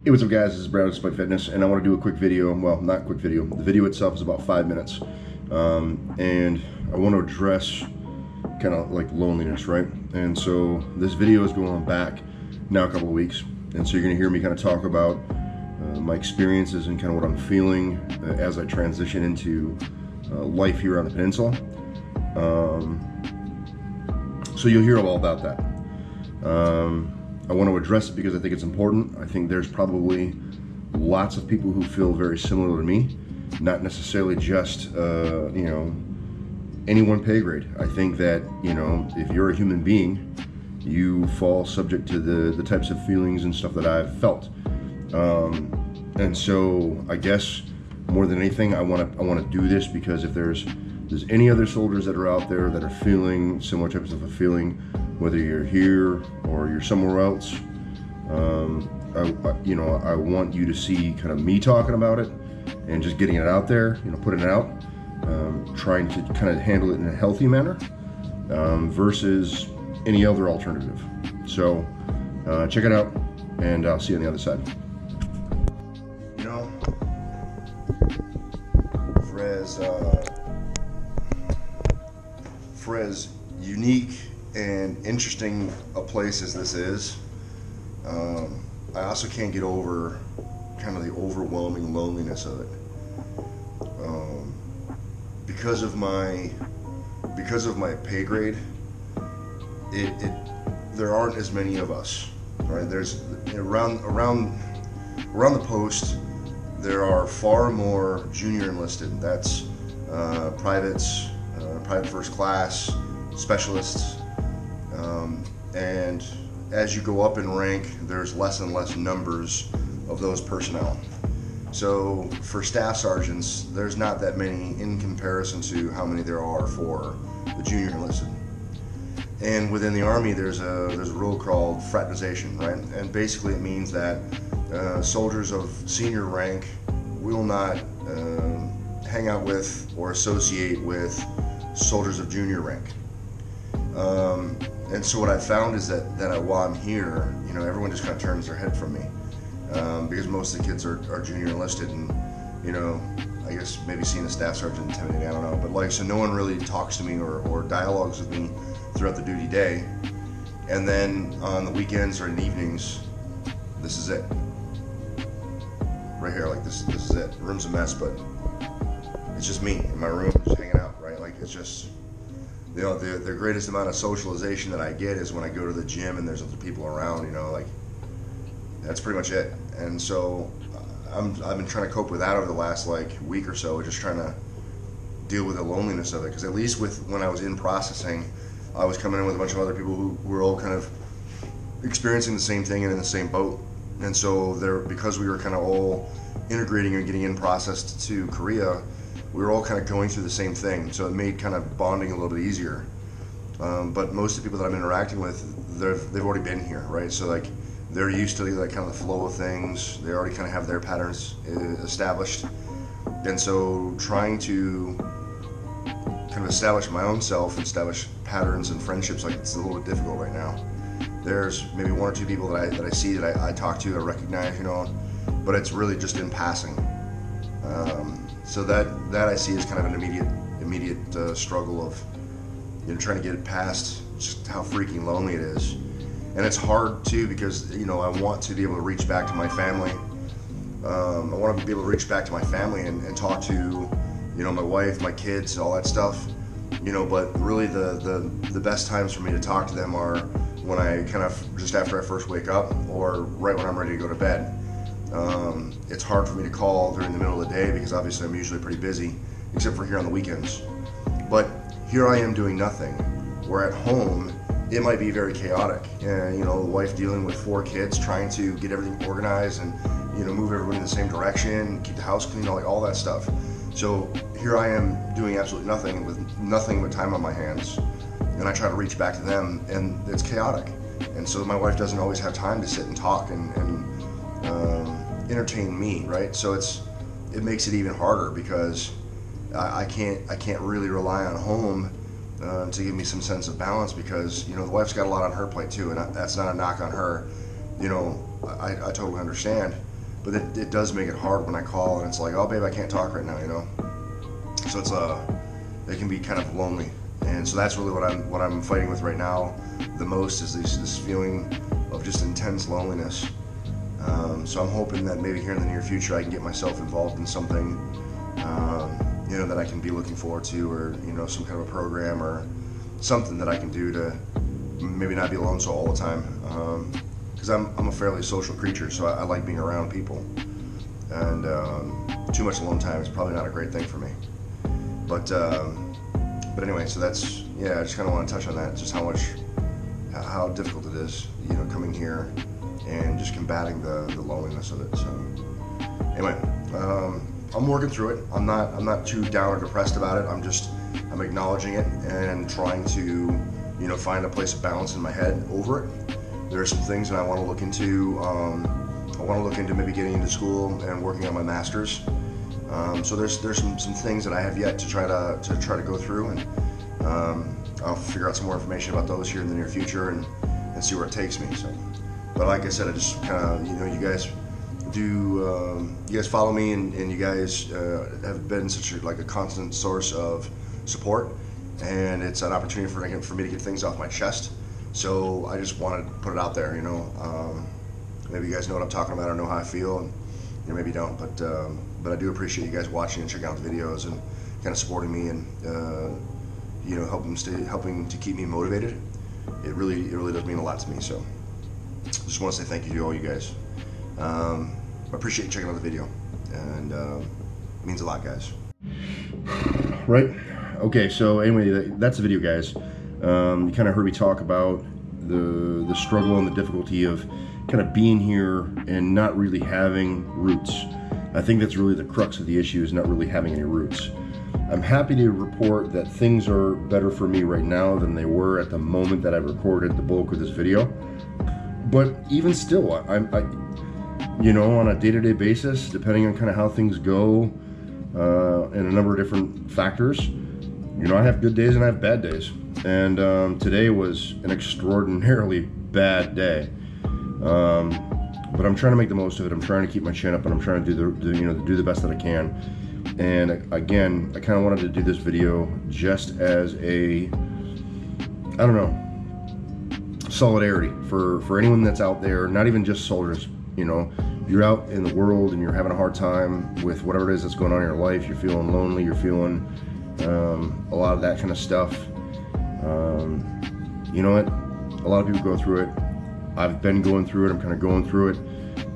Hey, what's up guys, this is Brad with Spike Fitness, and I want to do a quick video. Well, not quick video, the video itself is about 5 minutes, and I want to address kind of like loneliness, right? And so this video is going back now a couple of weeks, and so you're going to hear me kind of talk about my experiences and kind of what I'm feeling as I transition into life here on the peninsula. So you'll hear all about that. I want to address it because I think it's important. I think there's probably lots of people who feel very similar to me, not necessarily just you know, any one pay grade. I think that, you know, if you're a human being, you fall subject to the types of feelings and stuff that I've felt. And so I guess more than anything, I want to do this because if there's any other soldiers that are out there that are feeling similar types of a feeling, whether you're here or you're somewhere else, I want you to see kind of me talking about it and just getting it out there, you know, putting it out, trying to kind of handle it in a healthy manner, versus any other alternative. So check it out, and I'll see you on the other side. You know, for as unique and interesting a place as this is, I also can't get over kind of the overwhelming loneliness of it. Because of my pay grade, there aren't as many of us, right? There's around the post, there are far more junior enlisted. That's privates, private first class, specialists, and as you go up in rank, there's less and less numbers of those personnel. So for staff sergeants, there's not that many in comparison to how many there are for the junior enlisted. And within the Army, there's a rule called fraternization, right? And basically it means that soldiers of senior rank will not hang out with or associate with soldiers of junior rank. And so what I found is that while I'm here, you know, everyone just kind of turns their head from me, because most of the kids are junior enlisted, and, you know, I guess maybe seeing a staff sergeant intimidating, I don't know, but like, so no one really talks to me or dialogues with me throughout the duty day. And then on the weekends or in the evenings, this is it. Right here, like this is it. The room's a mess, but it's just me in my room, just hanging out, right? Like, it's just, you know, the greatest amount of socialization that I get is when I go to the gym and there's other people around, you know, like, that's pretty much it. And so I've been trying to cope with that over the last like week or so, just trying to deal with the loneliness of it. Because at least when I was in processing, I was coming in with a bunch of other people who were all kind of experiencing the same thing and in the same boat. And so because we were kind of all integrating and getting in processed to Korea, we were all kind of going through the same thing, so it made kind of bonding a little bit easier. But most of the people that I'm interacting with, they've already been here, right? So like, they're used to like kind of the flow of things. They already kind of have their patterns established. And so trying to kind of establish my own self, establish patterns and friendships, like, it's a little bit difficult right now. There's maybe one or two people that I see, that I talk to, I recognize, you know, but it's really just in passing. So that I see as kind of an immediate struggle of, you know, trying to get past just how freaking lonely it is. And it's hard too, because, you know, I want to be able to reach back to my family. I want to be able to reach back to my family and talk to, you know, my wife, my kids, all that stuff, you know, but really the best times for me to talk to them are when I kind of just after I first wake up, or right when I'm ready to go to bed. It's hard for me to call during the middle of the day because obviously I'm usually pretty busy, except for here on the weekends. But here I am doing nothing, where at home it might be very chaotic. And, you know, the wife dealing with 4 kids, trying to get everything organized and, you know, move everybody in the same direction, keep the house clean, all that stuff. So here I am doing absolutely nothing, with nothing but time on my hands, and I try to reach back to them, and it's chaotic. And so my wife doesn't always have time to sit and talk and entertain me, right? So it makes it even harder, because I can't really rely on home to give me some sense of balance, because, you know, the wife's got a lot on her plate too, and that's not a knock on her. You know, I totally understand, but it does make it hard when I call and it's like, oh babe, I can't talk right now, you know. So it's it can be kind of lonely, and so that's really what I'm fighting with right now the most, is this feeling of just intense loneliness. So I'm hoping that maybe here in the near future I can get myself involved in something, you know, that I can be looking forward to, or, you know, some kind of a program or something that I can do to maybe not be alone so all the time. Because I'm a fairly social creature, so I like being around people, and too much alone time is probably not a great thing for me. But anyway, so that's, yeah, I just kind of want to touch on that, just how difficult it is, you know, coming here and just combating the loneliness of it. So anyway, I'm working through it. I'm not too down or depressed about it. I'm acknowledging it and trying to, you know, find a place of balance in my head over it. There are some things that I want to look into. I want to look into maybe getting into school and working on my master's. So there's some things that I have yet to try to go through, and I'll figure out some more information about those here in the near future and see where it takes me. So, but like I said, I just kind of, you know, you guys follow me, and you guys have been such a constant source of support, and it's an opportunity for me to get things off my chest. So I just wanted to put it out there, you know. Maybe you guys know what I'm talking about, or know how I feel, and you know, maybe you don't, but I do appreciate you guys watching and checking out the videos and kind of supporting me, and you know, helping to keep me motivated. It really does mean a lot to me. So just want to say thank you to all you guys. I appreciate you checking out the video, and it means a lot, guys. Right. Okay. So anyway, that's the video, guys. You kind of heard me talk about the struggle and the difficulty of kind of being here and not really having roots. I think that's really the crux of the issue, is not really having any roots. I'm happy to report that things are better for me right now than they were at the moment that I recorded the bulk of this video. But even still, I you know, on a day-to-day basis, depending on kind of how things go, and a number of different factors, you know, I have good days and I have bad days. And today was an extraordinarily bad day. But I'm trying to make the most of it. I'm trying to keep my chin up, and I'm trying to do the best that I can. And again, I kind of wanted to do this video just as a, I don't know, solidarity for anyone that's out there, not even just soldiers. You know, you're out in the world and you're having a hard time with whatever it is that's going on in your life. You're feeling lonely. You're feeling a lot of that kind of stuff. You know what? A lot of people go through it. I've been going through it. I'm kind of going through it.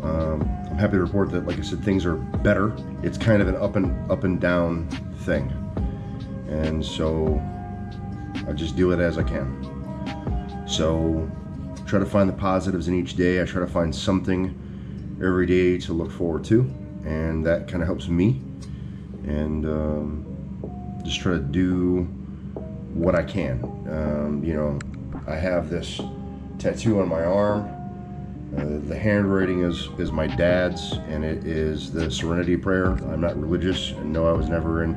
I'm happy to report that, like I said, things are better. It's kind of an up and down thing, and so I just do it as I can. So try to find the positives in each day. I try to find something every day to look forward to, and that kind of helps me. And just try to do what I can. You know, I have this tattoo on my arm. The handwriting is my dad's, and it is the Serenity Prayer. I'm not religious, and no, I was never in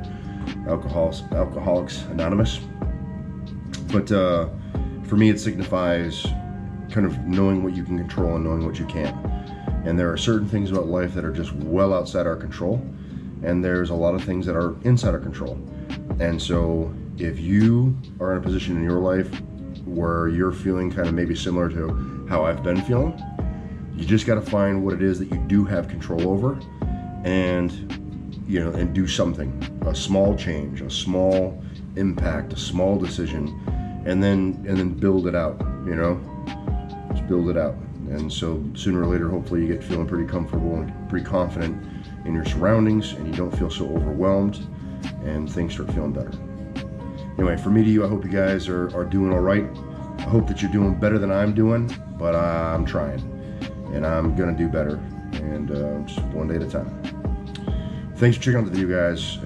Alcoholics Anonymous. But for me, it signifies kind of knowing what you can control and knowing what you can't. And there are certain things about life that are just well outside our control, and there's a lot of things that are inside our control. And so if you are in a position in your life where you're feeling kind of maybe similar to how I've been feeling, you just got to find what it is that you do have control over, and you know, and do something, a small change, a small impact, a small decision, and then build it out. You know, just build it out. And so sooner or later, hopefully, you get feeling pretty comfortable and pretty confident in your surroundings, and you don't feel so overwhelmed, and things start feeling better. Anyway, from me to you, I hope you guys are doing all right. I hope that you're doing better than I'm doing, but I'm trying, and I'm gonna do better, and just one day at a time. Thanks for checking out the video, guys.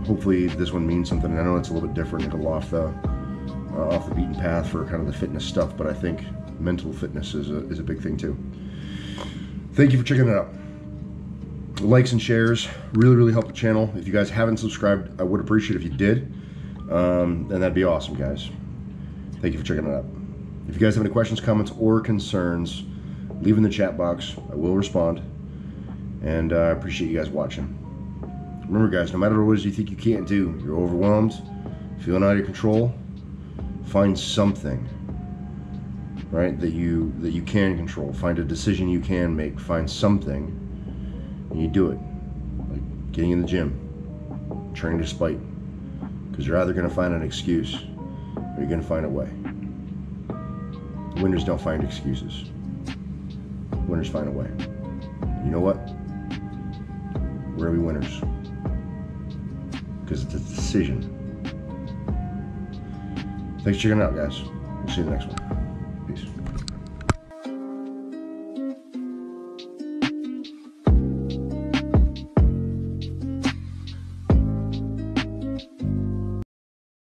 Hopefully this one means something. I know it's a little bit different, a little off the beaten path for kind of the fitness stuff, but I think mental fitness is a big thing too. Thank you for checking it out. Likes and shares really help the channel. If you guys haven't subscribed, I would appreciate it if you did, and that'd be awesome, guys. Thank you for checking it out. If you guys have any questions, comments, or concerns, leave in the chat box. I will respond. And I appreciate you guys watching. Remember, guys, no matter what it is you think you can't do, you're overwhelmed, feeling out of control, find something, right, that you can control. Find a decision you can make. Find something, and you do it. Like getting in the gym, training to spite, because you're either going to find an excuse or you're going to find a way. Winners don't find excuses. Winners find a way. You know what? We're going to be winners. Because it's a decision. Thanks for checking it out, guys. We'll see you in the next one.